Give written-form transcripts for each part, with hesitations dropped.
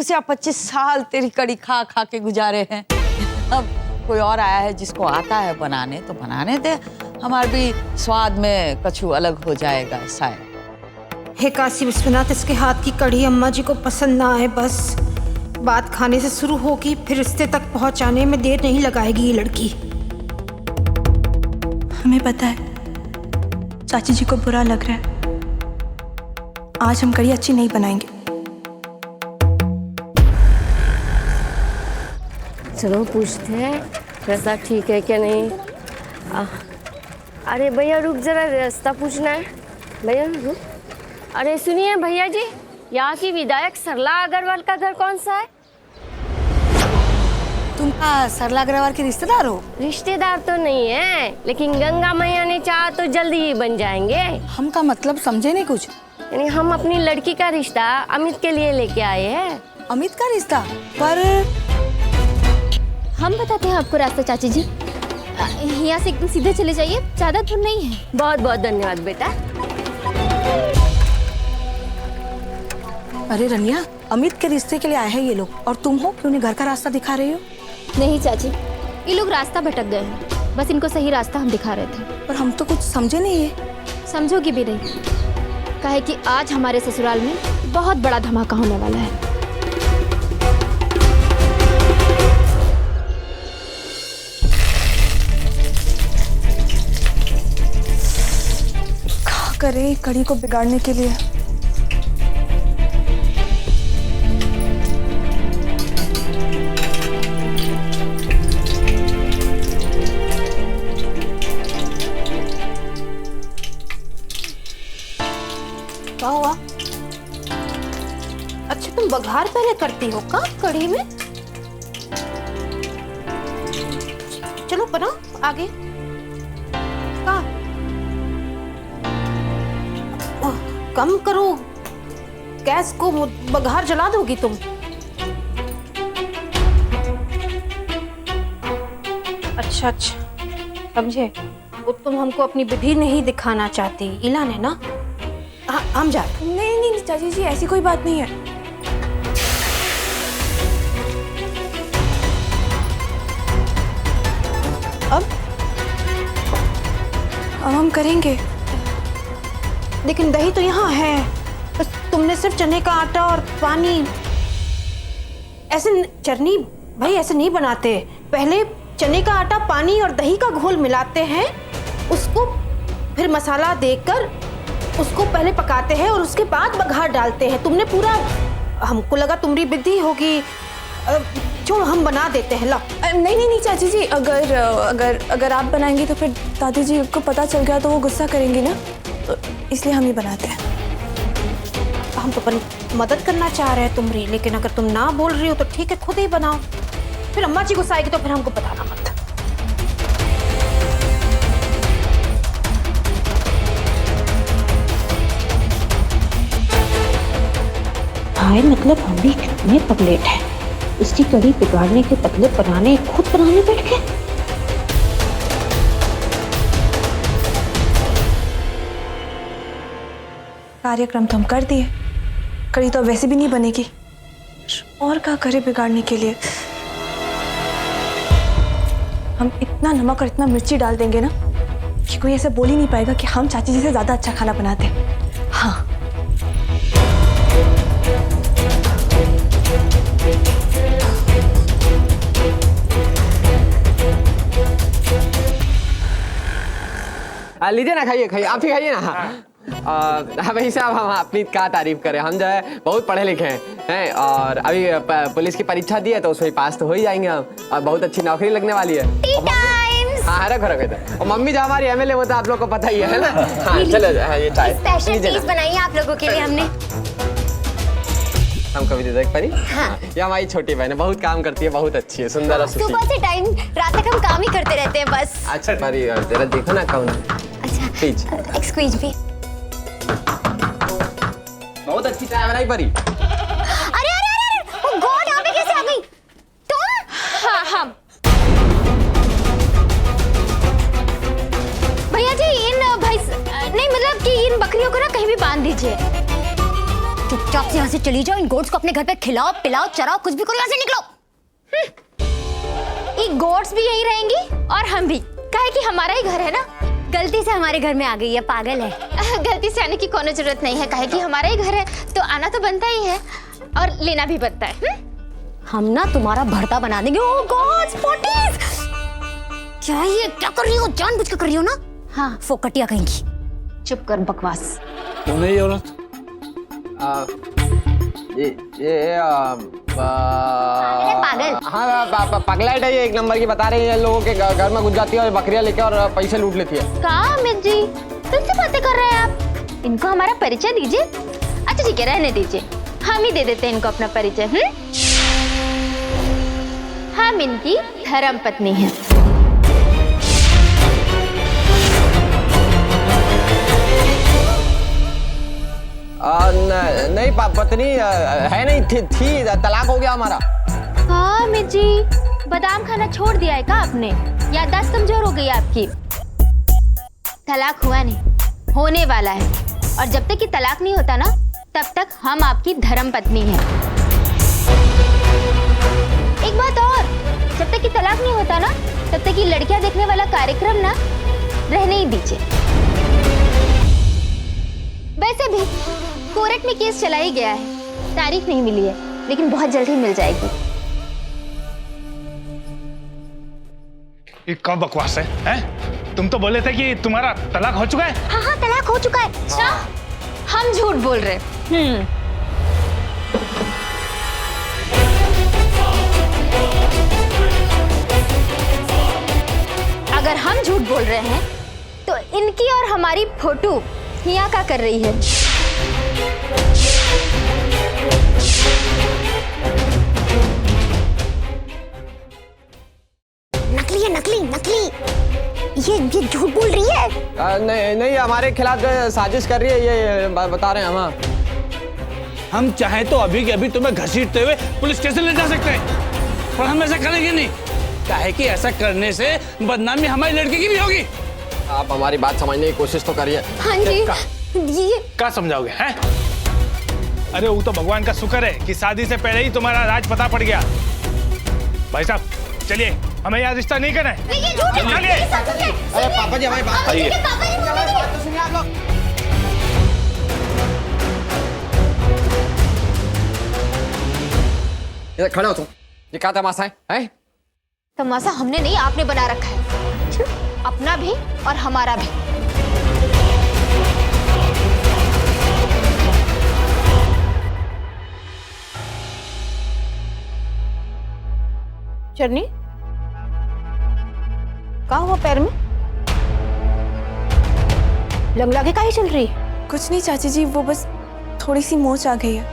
21 या 25 साल तेरी कड़ी खा खा के गुजारे हैं। अब कोई और आया है जिसको आता है बनाने तो बनाने दे, हमारे भी स्वाद में कछु अलग हो जाएगा शायद। हे काशी विश्वनाथ, इसके हाथ की कढ़ी अम्मा जी को पसंद ना आए बस। बात खाने से शुरू होगी, फिर रिश्ते तक पहुंचाने में देर नहीं लगाएगी ये लड़की। हमें पता है चाची जी को बुरा लग रहा है, आज हम कढ़ी अच्छी नहीं बनाएंगे। चलो पूछते हैं रास्ता ठीक है क्या नहीं। अरे भैया रुक जरा, रास्ता पूछना है। भैया रुक। अरे सुनिए भैया जी, यहाँ की विधायक सरला अग्रवाल का घर कौन सा है? तुम सरला अग्रवाल के रिश्तेदार हो? रिश्तेदार तो नहीं है, लेकिन गंगा मैया ने चाहा तो जल्दी ही बन जाएंगे। हम का मतलब समझे नहीं कुछ। यानी हम अपनी लड़की का रिश्ता अमित के लिए लेके आए हैं। अमित का रिश्ता? पर हम बताते हैं आपको रास्ता चाची जी, यहाँ से एकदम सीधे चले जाइए, ज्यादा दूर नहीं है। बहुत बहुत धन्यवाद बेटा। अरे रनिया, अमित के रिश्ते के लिए आए हैं ये लोग, और तुम हो कि उन्हें घर का रास्ता दिखा रही हो? नहीं चाची, ये लोग रास्ता भटक गए हैं, बस इनको सही रास्ता हम दिखा रहे थे। पर हम तो कुछ समझे नहीं है। समझोगी भी नहीं, काहे कि आज हमारे ससुराल में बहुत बड़ा धमाका होने वाला है। क्या करें कढ़ी को बिगाड़ने के लिए? क्या हुआ? अच्छा, तुम बघार पहले करती हो का कढ़ी में? चलो बनाओ आगे। का कम करो गैस को, बघार जला दोगी तुम। अच्छा समझे। वो तुम हमको अपनी विधि नहीं दिखाना चाहती, इला ने ना। हम जा। नहीं चाची जी, ऐसी कोई बात नहीं है। अब हम करेंगे, लेकिन दही तो यहाँ है, बस तुमने सिर्फ चने का आटा और पानी। ऐसे चटनी भाई ऐसे नहीं बनाते। पहले चने का आटा, पानी और दही का घोल मिलाते हैं, उसको फिर मसाला देकर उसको पहले पकाते हैं और उसके बाद बघार डालते हैं। तुमने पूरा, हमको लगा तुम्हारी विधि होगी। छोड़ो, हम बना देते हैं। लो। नहीं चाची जी, अगर आप बनाएंगी तो फिर दादी जी को पता चल गया तो वो गुस्सा करेंगी ना, तो इसलिए हम ही बनाते हैं। हम तो मदद करना चाह रहे हैं तुम्हारी, लेकिन अगर तुम ना बोल रही हो तो ठीक है, खुद ही बनाओ। फिर अम्मा जी गुस्सा आएगी तो फिर हमको बताना मत। हाय, मतलब हम भी कितने पगलेट हैं। उसकी कड़ी बिगाड़ने के बदले बनाने खुद बनाने बैठ गए। कार्यक्रम तो हम कर दिए, कड़ी तो वैसे भी नहीं बनेगी, और क्या करे बिगाड़ने के लिए। हम इतना नमक और इतना मिर्ची डाल देंगे ना कि कोई ऐसे बोल ही नहीं पाएगा कि हम चाची जी से ज्यादा अच्छा खाना बनाते हैं। हाँ, लीजिए ना, खाइए आप ही खाइए ना। भाई साहब, हम अपनी क्या तारीफ करें, हम जो है बहुत पढ़े लिखे हैं और अभी पुलिस की परीक्षा दी है तो उसमें पास तो हो ही जाएंगे हम, और बहुत अच्छी नौकरी लगने वाली है। हाँ, रखो। और मम्मी जो हमारी एमएलए, वो तो आप लोग को पता ही है ना। हाँ चलो, ये चाय स्पेशल डिश बनाई है आप लोगों के लिए हमने। हम कभी दे परी। हाँ। ये हमारी छोटी बहन है, बहुत काम करती है, बहुत अच्छी है, सुंदर और सुशील। सुबह से टाइम रात तक हम काम ही करते रहते हैं बस। अच्छा परी, जरा देखो ना कौन। अच्छा प्लीज। Excuse me. बहुत अच्छी चाय बनाई परी। अरे वो गॉड, यहाँ पे कैसे आ गई तुम? हाँ हम भैया जी, इन भैंस नहीं, मतलब कि इन बकरियों को ना कहीं भी बांध दीजिए। चुपचाप से यहाँ से चली जाओ, इन गोट्स को अपने घर पे खिलाओ पिलाओ चराओ, कुछ भी करो, यहाँ से निकलो। ये गोट्स भी यहीं रहेंगी और हम भी, काहे कि हमारा ही घर है ना। गलती से हमारे घर में आ गई है, पागल है। गलती से आने की कोई जरूरत नहीं है, काहे कि हमारा ही घर है तो आना तो बनता ही है और लेना भी बनता है। हम ना तुम्हारा भरता बना देंगे। ओह गॉड, स्पॉटीज! क्या ये क्या कर रही हो? जानबूझ के कर रही हो ना? हाँ, फोकटिया कहेंगी। चुप कर बकवास। कौन है ये औरत? पागल। हाँ पगलाइट है ये, एक नंबर की बता रही है, लोगों के घर में घुस जाती है और बकरियां लेके और पैसे लूट लेती है। कहाँ अमित जी, किससे बातें कर रहे हैं आप? इनको हमारा परिचय दीजिए। अच्छा ठीक है, रहने दीजिए, हम ही दे देते हैं इनको अपना परिचय। हम इनकी धर्म पत्नी हैं। नहीं पत्नी है, नहीं थी तलाक हो गया हमारा। हाँ अमित जी, बादाम खाना छोड़ दिया है क्या आपने? याददाश्त कमजोर हो गई आपकी। तलाक हुआ नहीं, होने वाला है, और जब तक कि तलाक नहीं होता ना, तब तक हम आपकी धर्म पत्नी हैं। एक बात और, जब तक कि तलाक नहीं होता ना, तब तक कि लड़कियां देखने वाला कार्यक्रम ना रहने ही दीजिए। वैसे भी कोर्ट में केस चला ही गया है, तारीख नहीं मिली है, लेकिन बहुत जल्द ही मिल जाएगी। ये कब बकवास है? हैं? तुम तो बोले थे कि तुम्हारा तलाक हो चुका है। हाँ हाँ, तलाक हो चुका है। हम झूठ बोल रहे। अगर हम झूठ बोल रहे हैं तो इनकी और हमारी फोटो यहाँ क्या कर रही है? नकली है, नकली नकली। ये झूठ बोल रही है। नहीं नहीं, हमारे खिलाफ साजिश कर रही है, ये बता रहे हैं हम। हम चाहें तो अभी के अभी तुम्हें घसीटते हुए पुलिस स्टेशन ले जा सकते हैं, पर हम ऐसा करेंगे नहीं, काहे कि ऐसा करने से बदनामी हमारी लड़की की भी होगी। आप हमारी बात समझने की कोशिश तो करिए। हाँ जी, ये क्या समझाओगे? हैं? अरे वो तो भगवान का शुक्र है कि शादी से पहले ही तुम्हारा राज पता पड़ गया। भाई साहब चलिए, हमें यहाँ रिश्ता नहीं करना है। चलिए। अरे पापा जी हमारी बात आइए। सुनिए आप लोग। इधर खड़े हो तुम, ये क्या तमाशा है? हैं? तमाशा हमने नहीं, आपने बना रखा है, अपना भी और हमारा भी। चरनी, क्या हुआ पैर में? लंगला के काहे चल रही? कुछ नहीं चाची जी, वो बस थोड़ी सी मोच आ गई है।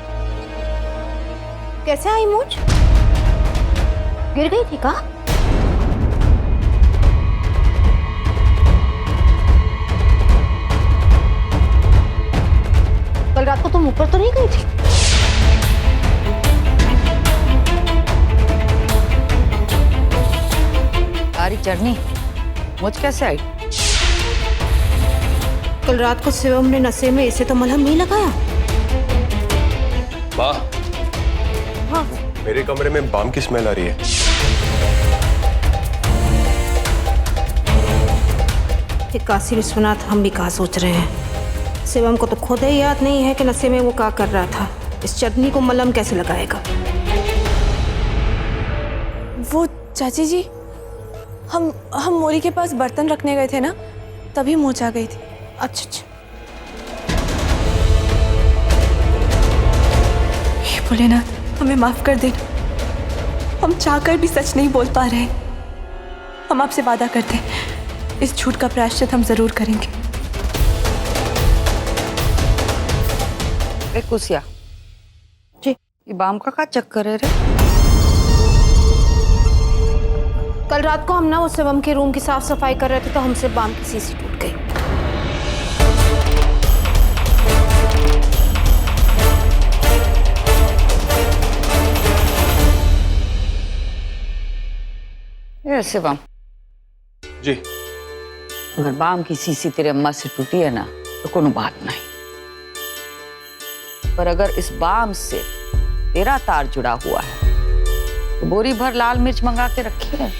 कैसे आई मोच? गिर गई थी का? कल रात को तुम ऊपर तो नहीं गई थी? सारी चढ़नी मुझ कैसे आई? कल रात को शिवम ने नशे में इसे तो मलहम नहीं लगाया। वाह, हाँ, मेरे कमरे में बाम की स्मेल आ रही है। ये काशी विश्वनाथ, हम भी कहा सोच रहे हैं। शिवम को तो खुद ही याद नहीं है कि नशे में वो क्या कर रहा था। इस चटनी को मलहम कैसे लगाएगा? वो चाची जी, हम मोरी के पास बर्तन रखने गए थे ना, तभी मोच आ गई थी। अच्छा अच्छा। हे भोलेनाथ, हमें माफ कर देना, हम चाहकर भी सच नहीं बोल पा रहे। हम आपसे वादा करते हैं, इस झूठ का प्रायश्चित हम जरूर करेंगे। ए कुसिया जी, ये बाम का क्या चक्कर है रे? कल रात को हम ना उस शिवम के रूम की साफ सफाई कर रहे थे तो हमसे बाम की शीशी टूट गई। ये शिवम जी, अगर बाम की शीशी तेरे अम्मा से टूटी है ना तो कोनो बात नहीं, पर अगर इस बाम से तेरा तार जुड़ा हुआ है तो बोरी भर लाल मिर्च मंगा के रखी है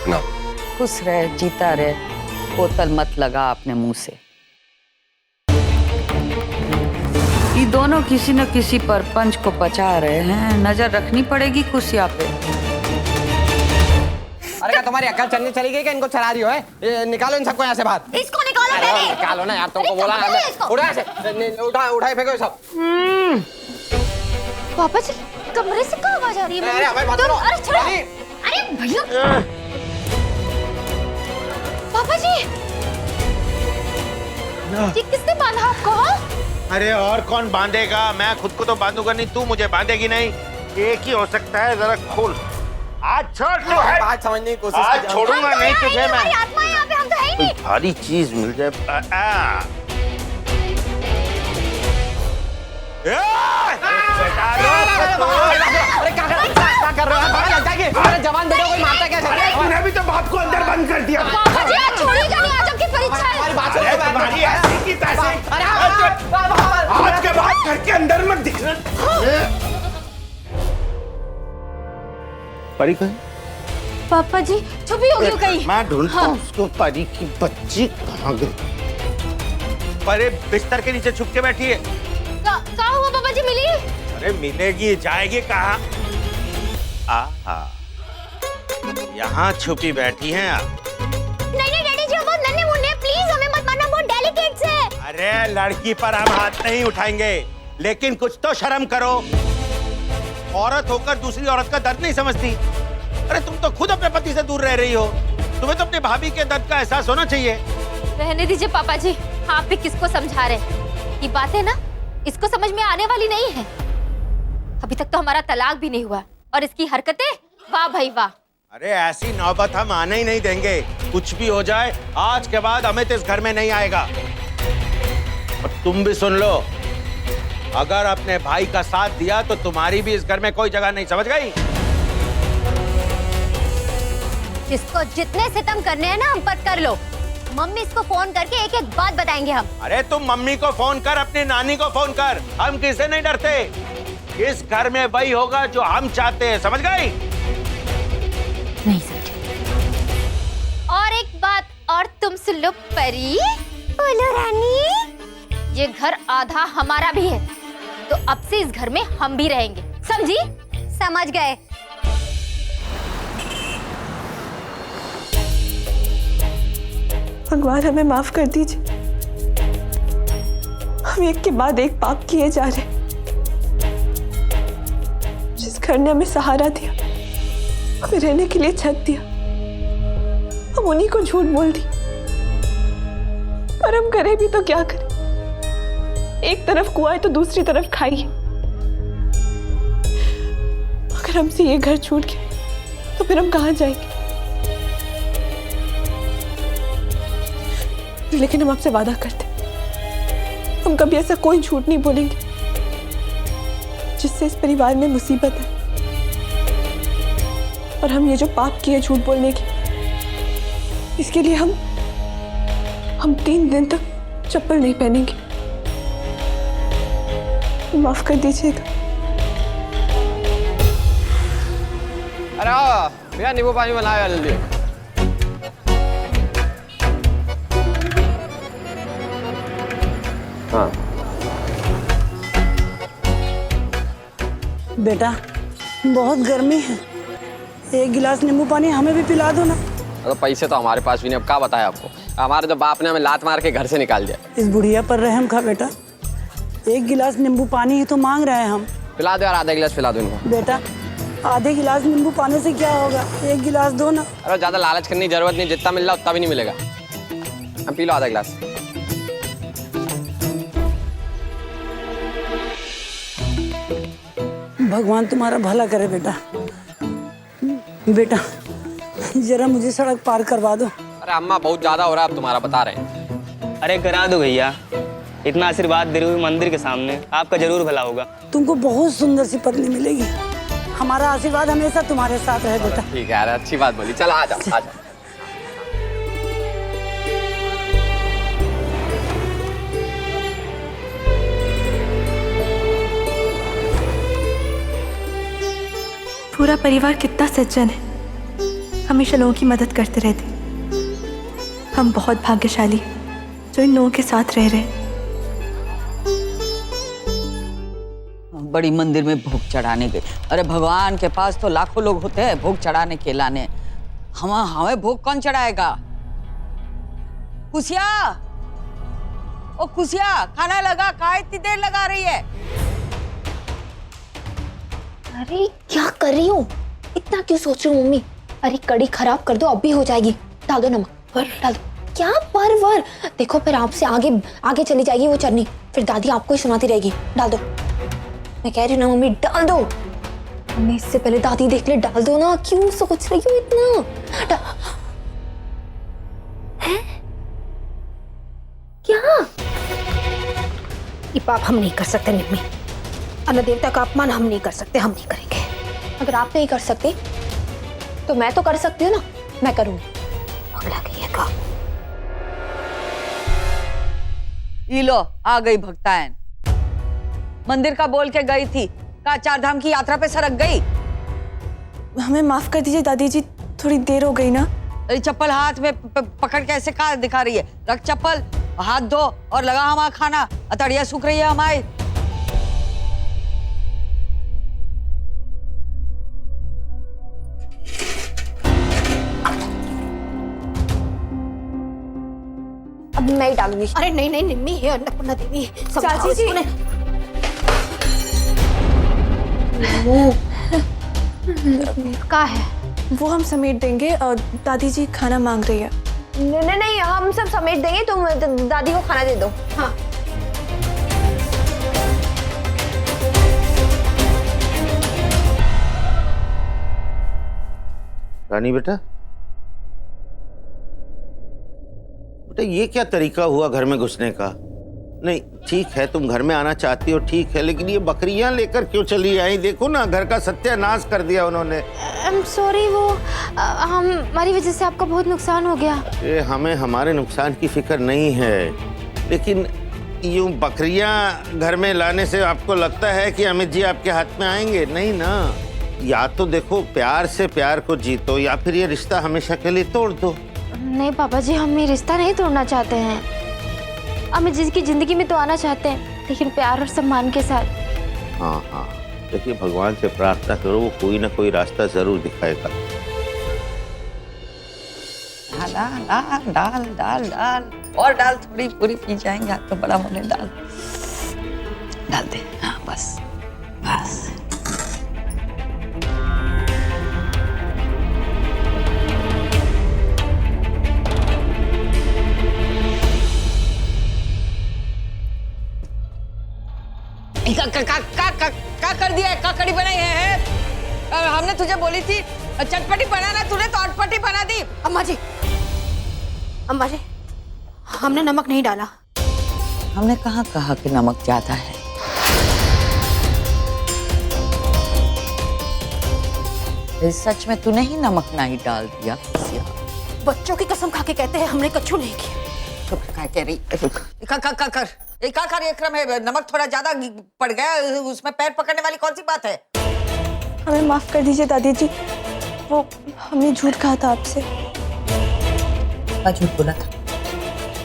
ना। खुश रहे, जीता रहे, बोतल मत लगा अपने मुंह से। ये दोनों किसी न किसी पर पंच को पचा रहे हैं, नजर रखनी पड़ेगी कुर्सिया पे। अरे क्या तुम्हारी अकल चलनी चली गई कि इनको चला रही हो? ये निकालो इन सबको यहाँ से बाहर। इसको निकालो पहले। निकालो ना यार, तुमको बोला ना। उठा से, उठाए फेंको सब। पापा जी कमरे से कहाँ आवाज आ रही है? अरे छोड़ो। अरे भैया पापा जी ये किसने बांधा आपको? अरे और कौन बांधेगा? मैं खुद को तो बांधूंगा नहीं, तू मुझे बांधेगी नहीं। एक ही हो सकता है, जरा खोल। आज छोड़ लो है। बात समझने की कोशिश आज छोड़ूंगा नहीं तुझे मैं। आत्मा यहाँ पे, हम तो है ही नहीं। भारी चीज मिल जाए। अरे क्या कर रहे हो? लगता है कि अरे जवान बेटों को मारता कैसे? तूने भी तो बाप को अंदर बंद कर दिया। पापा जी छोड़िए जानिए, आज आपकी परीक्षा है। तुम्हारी ऐसी की तैसी। आज के बाद घर के अंदर मत दिखना। परी कहीं? पापा जी छुपी होगी वो कहीं। मैं ढूंढता हूँ उसको। परी की बच्ची कहाँ गई? परी बिस्तर के नीचे छुप के बैठी है। कहाँ हुआ पापा जी? मिली? अरे मिलेगी, जाएगी कहाँ? आहा, यहाँ छुपी बैठी हैं आप। नहीं नहीं डैडी जी, वो बहुत नन्हे मुन्ने, प्लीज हमें मत मारना, बहुत डेलिकेट है। अरे लड़की पर हम हाथ नहीं उठाएंगे, लेकिन कुछ तो शर्म करो। औरत होकर दूसरी औरत का दर्द नहीं समझती। अरे तुम तो खुद अपने पति से दूर रह रही हो, तुम्हें तो अपनी भाभी के दर्द का एहसास होना चाहिए। रहने दीजिए पापा जी, आप भी किसको समझा रहे? ये बातें ना इसको समझ में आने वाली नहीं है। अभी तक तो हमारा तलाक भी नहीं हुआ और इसकी हरकतें, वाह भाई वाह। अरे ऐसी नौबत हम आने ही नहीं देंगे। कुछ भी हो जाए, आज के बाद अमित इस घर में नहीं आएगा। और तुम भी सुन लो, अगर अपने भाई का साथ दिया तो तुम्हारी भी इस घर में कोई जगह नहीं, समझ गई? जिसको जितने सितम करने हैं ना हम पर कर लो। मम्मी इसको फोन करके एक एक बात बताएंगे हम। अरे तुम मम्मी को फोन कर, अपनी नानी को फोन कर, हम किसे नहीं डरते। इस घर में वही होगा जो हम चाहते हैं, समझ गई? नहीं समझे। और एक बात और तुम सुन लो परी। बोलो रानी। ये घर आधा हमारा भी है, तो अब से इस घर में हम भी रहेंगे, समझी? समझ गए। भगवान हमें माफ कर दीजिए, हम एक के बाद एक पाप किए जा रहे। जिस घर ने हमें सहारा दिया, हमें रहने के लिए छत दिया, हम उन्हीं को झूठ बोल दी। पर हम करें भी तो क्या करें? एक तरफ कुआं है तो दूसरी तरफ खाई है। अगर हमसे ये घर छूट गया तो फिर हम कहाँ जाएंगे? लेकिन हम आपसे वादा करते, हम कभी ऐसा कोई झूठ नहीं बोलेंगे जिससे इस परिवार में मुसीबत है। और हम ये जो पाप किए झूठ बोलने की, इसके लिए हम 3 दिन तक चप्पल नहीं पहनेंगे। माफ कर दीजिएगा। अरे आओ भैया, नींबू पानी बनाओ जल्दी। हाँ बेटा, बहुत गर्मी है, एक गिलास नींबू पानी हमें भी पिला दो ना। तो पैसे तो हमारे पास भी नहीं, अब क्या बताया आपको? हमारे तो बाप ने हमें लात मार के घर से निकाल दिया। इस बुढ़िया पर रहम खा बेटा, एक गिलास नींबू पानी ही तो मांग रहे हैं हम। पिला दो और आधा गिलास पिला दो इनको। बेटा, आधे गिलास नींबू पानी से क्या होगा, एक गिलास दो ना। अरे ज्यादा लालच करने की जरूरत नहीं, जितना मिल रहा उतना भी नहीं मिलेगा। हम पी लो आधा गिलास। भगवान तुम्हारा भला करे बेटा। बेटा जरा मुझे सड़क पार करवा दो। अरे अम्मा बहुत ज्यादा हो रहा है अब तुम्हारा, बता रहे हैं। अरे करा दो भैया, इतना आशीर्वाद दे रहे हुए मंदिर के सामने, आपका जरूर भला होगा। तुमको बहुत सुंदर सी पत्नी मिलेगी। हमारा आशीर्वाद हमेशा तुम्हारे साथ है बेटा। ठीक है यार, अच्छी बात बोली। चलो आ जाओ आ जाओ। पूरा परिवार कितना सज्जन है, हमेशा लोगों की मदद करते रहते। हम बहुत भाग्यशाली हैं जो इन लोगों के साथ रह रहे हैं। बड़ी मंदिर में भोग चढ़ाने गए। अरे भगवान के पास तो लाखों लोग होते हैं भोग चढ़ाने के लाने। हमें भोग कौन चढ़ाएगा? कुसिया, ओ कुसिया, खाना लगा, कहाँ इतनी देर लगा रही है? अरे क्या कर रही हूँ? इतना क्यों सोच रही हूँ मम्मी? अरे कड़ी खराब कर दो, अब भी हो जाएगी। डाल दो नमक, डाल दो। क्या परवर? देखो फिर आपसे आगे आगे चली जाएगी वो चटनी, फिर दादी आपको ही सुनाती रहेगी। डाल दो, मैं कह रही हूँ ना मम्मी, डाल दो। मम्मी इससे पहले दादी देख ले, डाल दो ना। क्यों सोच रही हो इतना? हैं? क्या? ये पाप हम नहीं कर सकते निम्मी। अन्न देवता का अपमान हम नहीं कर सकते, हम नहीं करेंगे। अगर आप नहीं कर सकते तो मैं तो कर सकती हूँ ना, मैं करूंगी। पकड़ा गई है का। ये लो आ गई भक्तायन। मंदिर का बोल के गई थी, का 4 धाम की यात्रा पे सरक गई। हमें माफ कर दीजिए दादी जी, थोड़ी देर हो गई ना। अरे चप्पल हाथ में पकड़ के ऐसे कहाँ दिखा रही है? रख चप्पल, हाथ धो और लगा हमारा खाना। अतड़िया सूख रही है हमारी। अब मैं ही डालूंगी। अरे नहीं नहीं निम्मी, ये अन्नपूर्णा देवी, चाची जी। का है वो हम समेट देंगे। दादी जी खाना मांग रही है। नहीं नहीं, हम सब समेट देंगे, तुम दादी को खाना दे दो। हाँ रानी बेटा, ये क्या तरीका हुआ घर में घुसने का? नहीं ठीक है, तुम घर में आना चाहती हो ठीक है, लेकिन ये बकरियां लेकर क्यों चली आई? देखो ना, घर का सत्यानाश कर दिया उन्होंने। I'm sorry, वो हमारी वजह से आपका बहुत नुकसान हो गया। ये हमें हमारे नुकसान की फिक्र नहीं है, लेकिन यूं बकरियां घर में लाने से आपको लगता है कि अमित जी आपके हाथ में आएंगे? नहीं ना। या तो देखो प्यार से प्यार को जीतो, या फिर ये रिश्ता हमेशा के लिए तोड़ दो। नहीं पापा जी, हम ये रिश्ता नहीं तोड़ना चाहते हैं। अमित जी की जिंदगी में तो आना चाहते हैं, लेकिन प्यार और सम्मान के साथ। हाँ हाँ, देखिए भगवान से प्रार्थना करो, वो कोई ना कोई रास्ता जरूर दिखाएगा। डाल डाल डाल डाल डाल और डाल, थोड़ी पूरी पी जाएंगे। हाथ तो बड़ा होने डाल दे। हाँ बस बस। क्या कर दिया है? क्या कड़ी बनाई है? हमने तुझे बोली थी चटपटी बनाना, तूने तो अटपटी बना दी। अम्मा जी, अम्मा जी, हमने नमक नहीं डाला। हमने कहाँ कहा कि नमक ज्यादा है? सच में तूने ही नमक नहीं डाल दिया? बच्चों की कसम खा के कहते हैं हमने कछु नहीं किया। कह रही क्या कार्यक्रम है? नमक थोड़ा ज्यादा पड़ गया, उसमें पैर पकड़ने वाली कौन सी बात है? हमें माफ कर दीजिए दादी जी, वो हमने झूठ कहा था आपसे। क्या झूठ बोला था?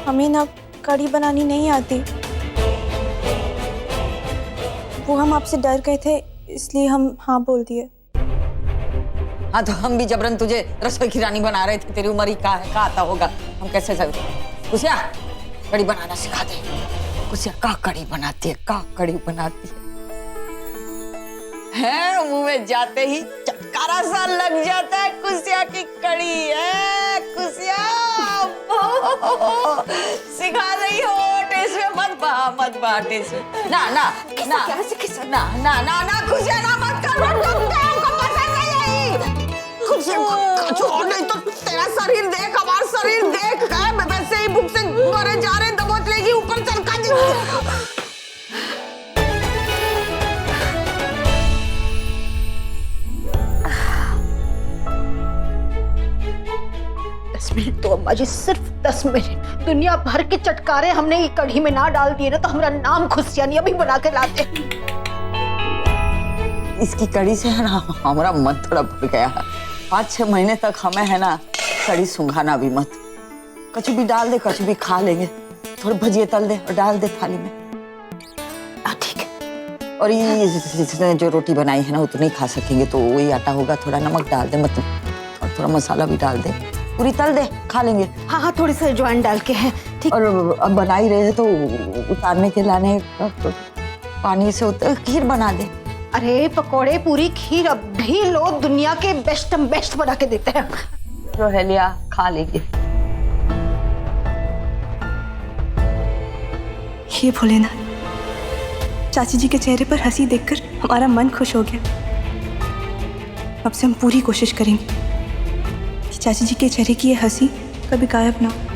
हमें ना कड़ी बनानी नहीं आती, वो हम आपसे डर गए थे इसलिए हम हाँ बोल दिए। हाँ तो हम भी जबरन तुझे रसोई की रानी बना रहे थे, तेरी उम्र ही क्या आता होगा, हम कैसे कुसिया कड़ी बनाना सिखा दे। कुसिया का कड़ी बनाती है, का कड़ी बनाती है, मुंह में जाते ही चटकारा सा लग जाता है। कुसिया की कड़ी है, कुसिया सिखा रही हो। टेस्ट में मत बा टेस्ट में। ना ना ना ना ना ना ना कुसिया ना मत कर, हमको पसंद नहीं आई। छोड़, नहीं तो तेरा शरीर देख, हमारा शरीर देख, वैसे ही भूख से मरे जा रहे, दबोच लेगी ऊपर चल का। मिनट तो अम्मा जी, सिर्फ 10 मिनट। दुनिया भर के चटकारे हमने ये कढ़ी में ना डाल दिए ना तो हमारा नाम खुशियानी अभी बना के लाते। इसकी कड़ी से है ना हमारा मन थोड़ा भर गया है। 5-6 महीने तक हमें है ना कड़ी सुंघाना भी मत। कछु भी डाल दे, कछु भी खा लेंगे। थोड़े भजिए तल दे और डाल दे थाली में। ठीक है। और ये इसने जो रोटी बनाई है ना वो तो नहीं खा सकेंगे, तो वही आटा होगा, थोड़ा नमक डाल दे, मतलब और थोड़ा मसाला भी डाल दे, पूरी तल दे, खा लेंगे। हाँ हाँ, थोड़ी सी अजवाइन डाल के है। ठीक। और अब बना ही रहे तो उतारने के लाने पानी से खीर बना दे। अरे पकोड़े पूरी खीर अभी लो, दुनिया के बेस्ट बना के देते हैं। जो है लिया खा लेंगे। ये भोलेनाथ, चाची जी के चेहरे पर हंसी देखकर हमारा मन खुश हो गया। अब से हम पूरी कोशिश करेंगे कि चाची जी के चेहरे की ये हंसी कभी गायब ना हो।